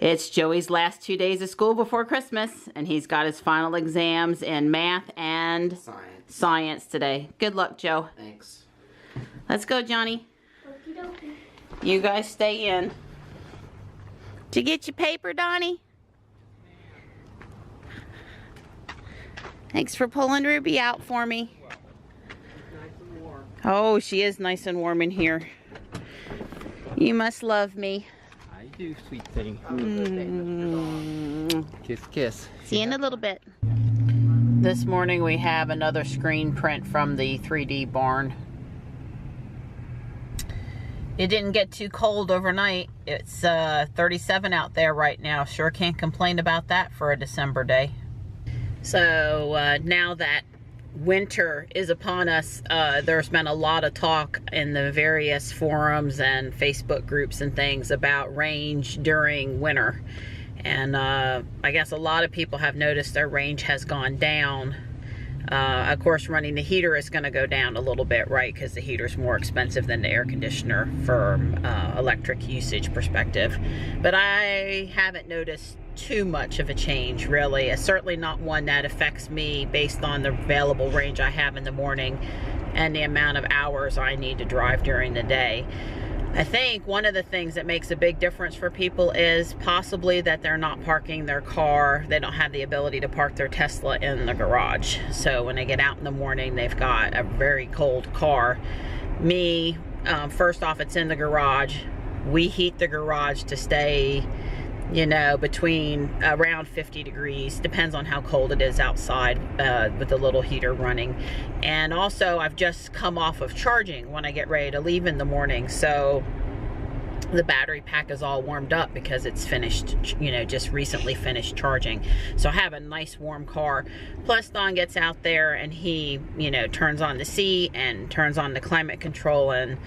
It's Joey's last 2 days of school before Christmas, and he's got his final exams in math and science today. Good luck, Joe. Thanks. Let's go, Johnny. Okie dokie. You guys stay in. Did you get your paper, Donnie? Thanks for pulling Ruby out for me. Oh, she is nice and warm in here. You must love me. I do, sweet thing. Kiss, kiss. See you in a little bit. This morning we have another screen print from the 3D barn. It didn't get too cold overnight. It's 37 out there right now. Sure can't complain about that for a December day. So now that winter is upon us, there's been a lot of talk in the various forums and Facebook groups and things about range during winter. And I guess a lot of people have noticed their range has gone down. Of course, running the heater is going to go down a little bit, right? Because the heater's more expensive than the air conditioner from electric usage perspective. But I haven't noticed too much of a change, really. It's certainly not one that affects me based on the available range I have in the morning and the amount of hours I need to drive during the day. I think one of the things that makes a big difference for people is possibly that they're not parking their car. They don't have the ability to park their Tesla in the garage. So when they get out in the morning, they've got a very cold car. Me, first off, it's in the garage. We heat the garage to stay, you know, between around 50 degrees, depends on how cold it is outside with the little heater running. And also I've just come off of charging when I get ready to leave in the morning, so the battery pack is all warmed up because it's finished, you know, just recently finished charging. So I have a nice warm car. Plus Don gets out there and he, you know, turns on the seat and turns on the climate control, and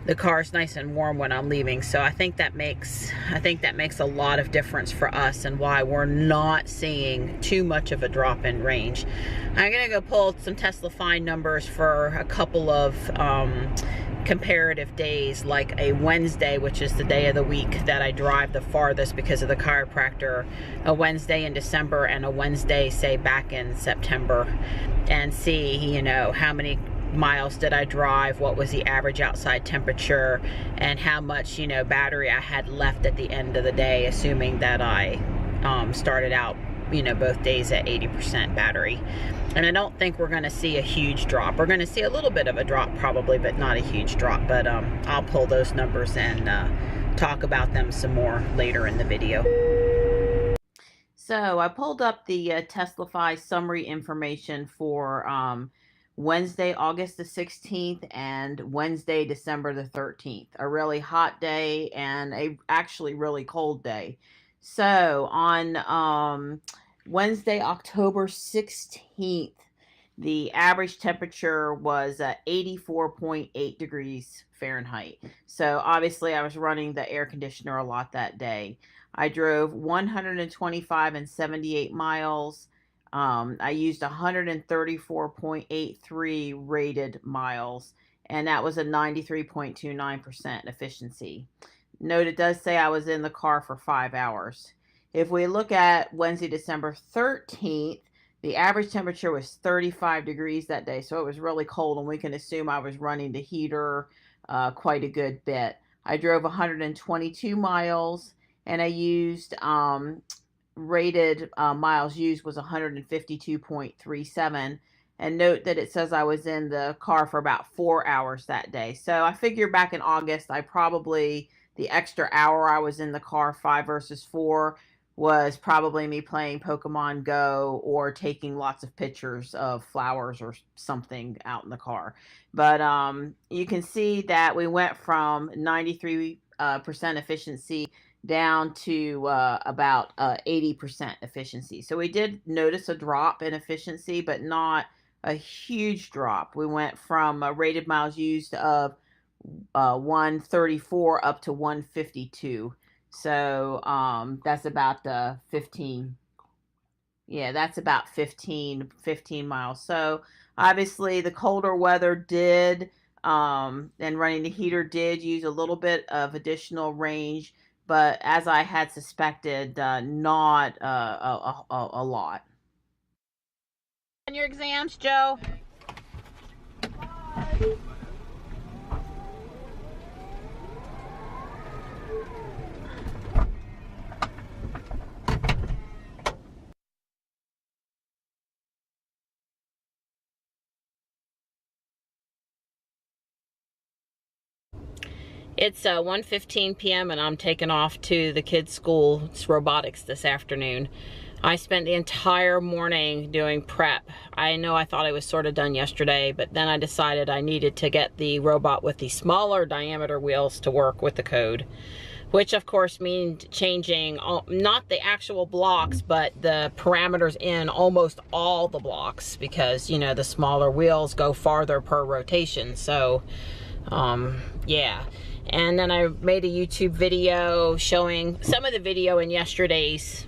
the car's nice and warm when I'm leaving. So I think that makes a lot of difference for us and why we're not seeing too much of a drop in range. I'm gonna go pull some Tesla Find numbers for a couple of comparative days, like a Wednesday, which is the day of the week that I drive the farthest because of the chiropractor, a Wednesday in December and a Wednesday, say, back in September, and see, you know, how many miles did I drive, what was the average outside temperature, and how much, you know, battery I had left at the end of the day, assuming that I started out, you know, both days at 80% battery. And I don't think we're going to see a huge drop. We're going to see a little bit of a drop probably, but not a huge drop. But I'll pull those numbers and talk about them some more later in the video. So I pulled up the Teslafy summary information for Wednesday, August the 16th and Wednesday, December the 13th. A really hot day and a actually really cold day. So on Wednesday, October 16th, the average temperature was 84.8 degrees Fahrenheit. So obviously I was running the air conditioner a lot that day. I drove 125 and 78 miles. I used 134.83 rated miles, and that was a 93.29% efficiency. Note it does say I was in the car for 5 hours. If we look at Wednesday, December 13th, the average temperature was 35 degrees that day, so it was really cold, and we can assume I was running the heater quite a good bit. I drove 122 miles, and I used rated miles used was 152.37, and note that it says I was in the car for about 4 hours that day. So I figure back in August, I probably, the extra hour I was in the car, 5 versus 4, was probably me playing Pokemon Go or taking lots of pictures of flowers or something out in the car. But you can see that we went from 93% efficiency down to about 80% efficiency. So we did notice a drop in efficiency, but not a huge drop. We went from rated miles used of 134 up to 152. So that's about 15. Yeah, that's about 15 miles. So obviously the colder weather did, and running the heater did use a little bit of additional range. but as I had suspected, not a lot. On your exams, Joe? It's 1:15 p.m. and I'm taking off to the kids' school. It's robotics this afternoon. I spent the entire morning doing prep. I know I thought I was sort of done yesterday, but then I decided I needed to get the robot with the smaller diameter wheels to work with the code, which of course means changing not the actual blocks, but the parameters in almost all the blocks, because, you know, the smaller wheels go farther per rotation. So, yeah. And then I made a YouTube video showing some of the video in yesterday's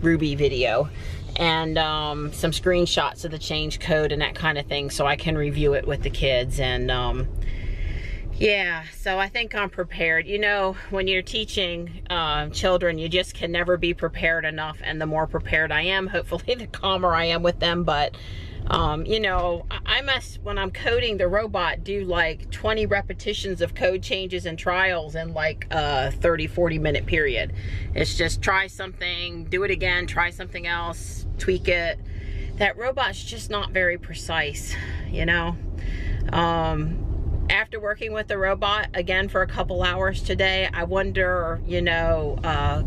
Ruby video, and some screenshots of the change code and that kind of thing, so I can review it with the kids. And yeah, so I think I'm prepared. You know, when you're teaching children, you just can never be prepared enough, and the more prepared I am, hopefully the calmer I am with them. But you know, I must, when I'm coding the robot, do like 20 repetitions of code changes and trials in like a 30-40 minute period. It's just try something, do it again, try something else, tweak it. That robot's just not very precise, you know. After working with the robot again for a couple hours today, I wonder, you know,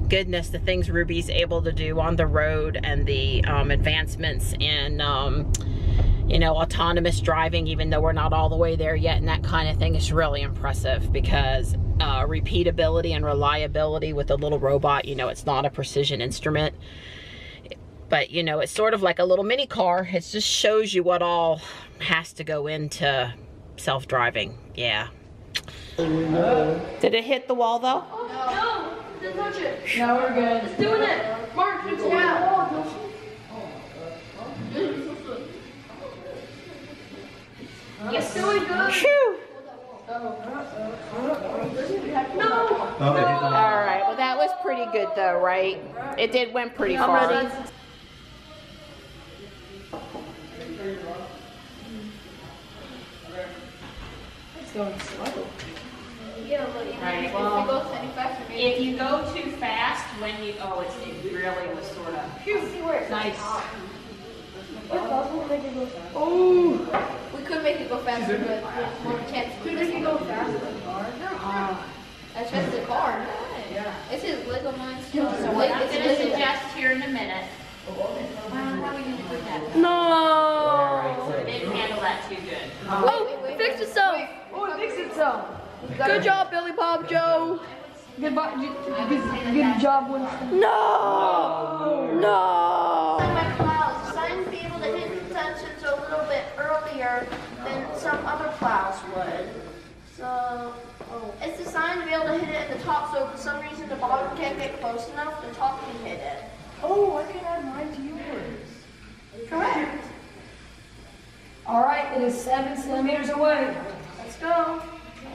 goodness, the things Ruby's able to do on the road, and the advancements in, you know, autonomous driving, even though we're not all the way there yet, and that kind of thing is really impressive, because repeatability and reliability with a little robot, you know, it's not a precision instrument, but, you know, it's sort of like a little mini car. It just shows you what all has to go into self-driving. Yeah. Did it hit the wall though? No, didn't touch it. No, we're good. It's doing it. Mark, it's down. It's doing good. Phew. No. All right, well that was pretty good though, right? It went pretty far. Ready. It's going slow. Yeah, but even Right, if well, it goes any faster, maybe. If you go too fast, when you, oh, it really was sort of See where it's nice. Oh, we could make it go faster, but there's more chance. Could make it go faster. That's just the car. Yeah. It says Lego mine still. So what I'm gonna suggest here in a minute. How are we gonna do that? No. So it didn't handle that too good. Oh, it fixed itself. Oh, it fixed itself. Good job, Billy Bob Joe. Good job, Winston. No. No. My plows designed to be able to hit tensions a little bit earlier than some other plows would. So it's designed to be able to hit it at the top, so for some reason the bottom can't get close enough, the top can hit it. Oh, I can add mine to yours. Correct. All right, it is 7 centimeters away. Let's go.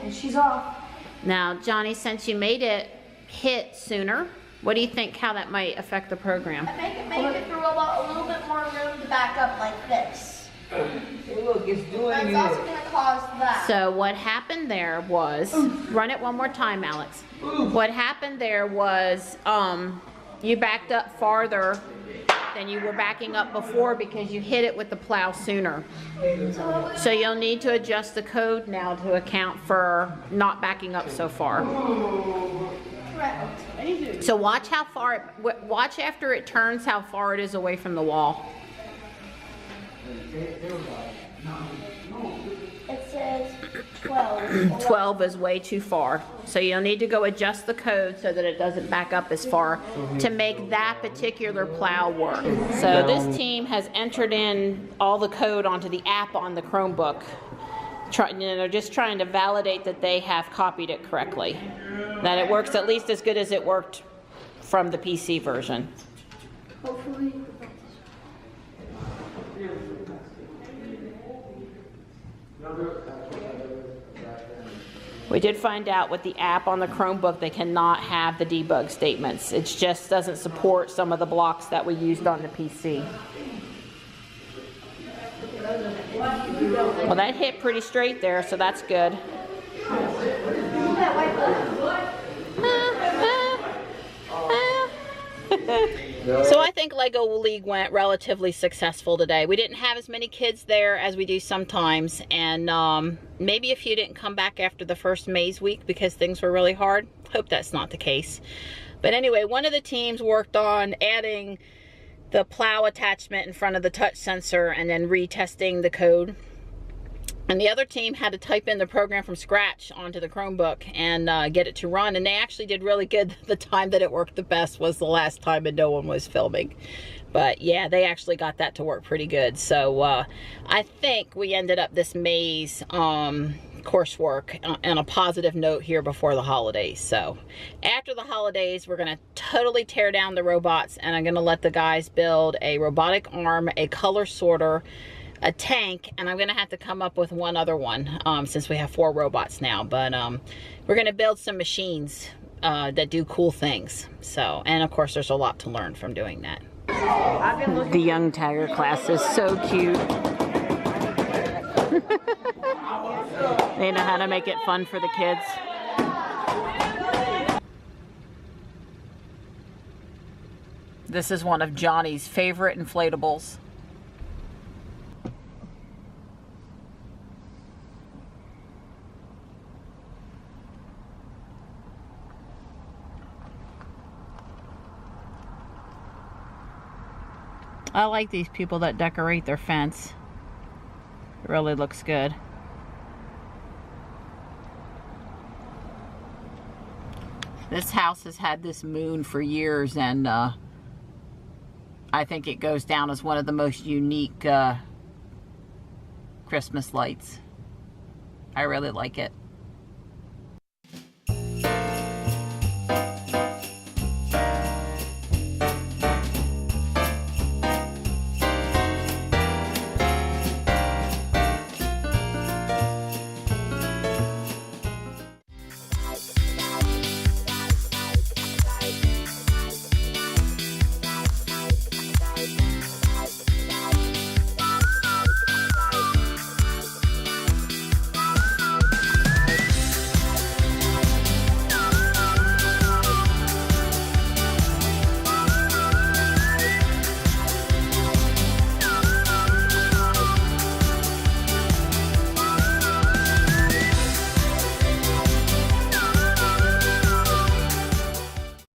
And she's off. Now, Johnny, since you made it hit sooner, what do you think how that might affect the program? I think it made it through a little bit more room to back up like this. Hey, look, it's doing That's it. also going to cause that. So what happened there was, run it one more time, Alex. What happened there was you backed up farther than you were backing up before because you hit it with the plow sooner. So you'll need to adjust the code now to account for not backing up so far. Correct. So watch how far, watch after it turns how far it is away from the wall. It says 12. 12 is way too far. So you'll need to go adjust the code so that it doesn't back up as far to make that particular plow work. So this team has entered in all the code onto the app on the Chromebook. They're just trying to validate that they have copied it correctly. That it works at least as good as it worked from the PC version. Hopefully. We did find out with the app on the Chromebook, they cannot have the debug statements. It just doesn't support some of the blocks that we used on the PC. Well, that hit pretty straight there, so that's good. So I think Lego League went relatively successful today. We didn't have as many kids there as we do sometimes, and maybe a few didn't come back after the first maze week because things were really hard. Hope that's not the case. But anyway, one of the teams worked on adding the plow attachment in front of the touch sensor and then retesting the code. And the other team had to type in the program from scratch onto the Chromebook and get it to run. And they actually did really good. The time that it worked the best was the last time and no one was filming. But yeah, they actually got that to work pretty good. So I think we ended up this maze coursework on a positive note here before the holidays. So after the holidays, we're going to totally tear down the robots, and I'm going to let the guys build a robotic arm, a color sorter, a tank, and I'm gonna have to come up with one other one since we have 4 robots now. But we're gonna build some machines that do cool things. So, and of course there's a lot to learn from doing that. The young tiger class is so cute. They know how to make it fun for the kids. This is one of Johnny's favorite inflatables. I like these people that decorate their fence. It really looks good. This house has had this moon for years, and I think it goes down as one of the most unique Christmas lights. I really like it.